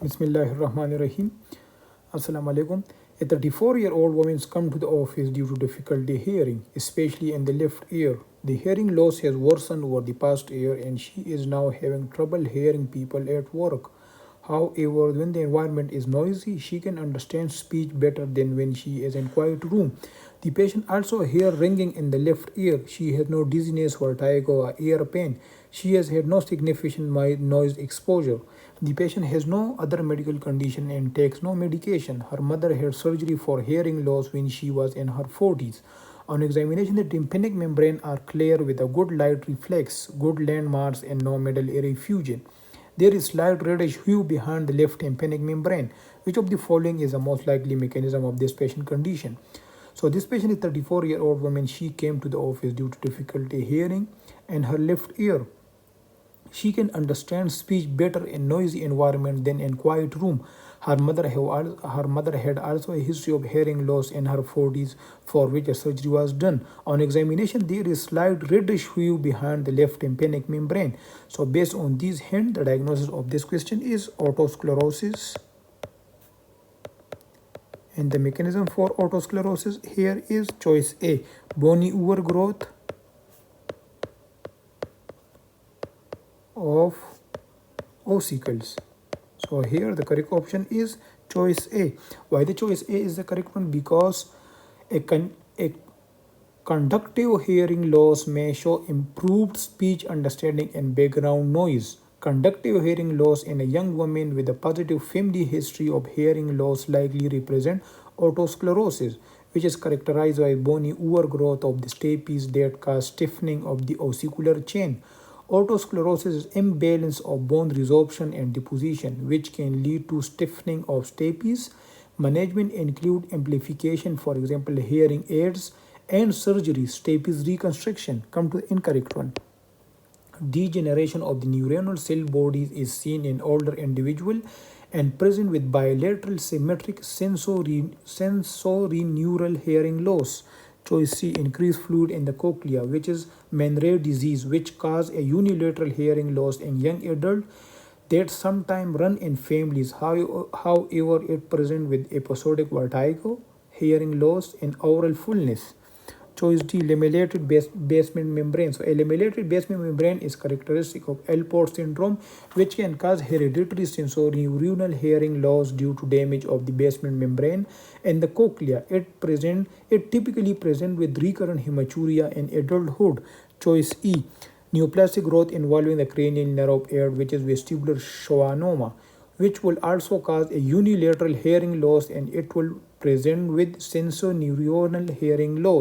Bismillahirrahmanirrahim. Assalamu alaikum. A 34-year-old woman come to the office due to difficulty hearing, especially in the left ear. The hearing loss has worsened over the past year and she is now having trouble hearing people at work. However, when the environment is noisy, she can understand speech better than when she is in quiet room. The patient also hears ringing in the left ear. She has no dizziness, vertigo, or ear pain. She has had no significant noise exposure. The patient has no other medical condition and takes no medication. Her mother had surgery for hearing loss when she was in her 40s. On examination, the tympanic membrane are clear with a good light reflex, good landmarks, and no middle ear effusion. There is slight reddish hue behind the left tympanic membrane. Which of the following is the most likely mechanism of this patient condition? So this patient is 34-year-old woman. She came to the office due to difficulty hearing in her left ear. She can understand speech better in noisy environment than in quiet room. Her mother had also a history of hearing loss in her 40s, for which a surgery was done. On examination, there is slight reddish hue behind the left tympanic membrane. So based on these hints, the diagnosis of this question is otosclerosis. And the mechanism for otosclerosis here is choice A, bony overgrowth of ossicles. So here the correct option is choice A. Why the choice A is the correct one? Because a conductive hearing loss may show improved speech understanding and background noise. Conductive hearing loss in a young woman with a positive family history of hearing loss likely represent otosclerosis, which is characterized by bony overgrowth of the stapes that cause stiffening of the ossicular chain. Otosclerosis is imbalance of bone resorption and deposition, which can lead to stiffening of stapes. Management include amplification, for example, hearing aids, and surgery, stapes reconstruction. Come to the incorrect one. Degeneration of the neuronal cell bodies is seen in older individual and present with bilateral symmetric sensorineural hearing loss. Choice C, increased fluid in the cochlea, which is Menrad disease, which cause a unilateral hearing loss in young adult that sometimes run in families. However, it present with episodic vertigo, hearing loss, and oral fullness. Choice D, lamellated basement membrane. So, a lamellated basement membrane is characteristic of Alport syndrome, which can cause hereditary sensorineural hearing loss due to damage of the basement membrane and the cochlea. It typically present with recurrent hematuria in adulthood. Choice E, neoplastic growth involving the cranial nerve aid, which is vestibular schwannoma, which will also cause a unilateral hearing loss and it will present with sensorineural hearing loss.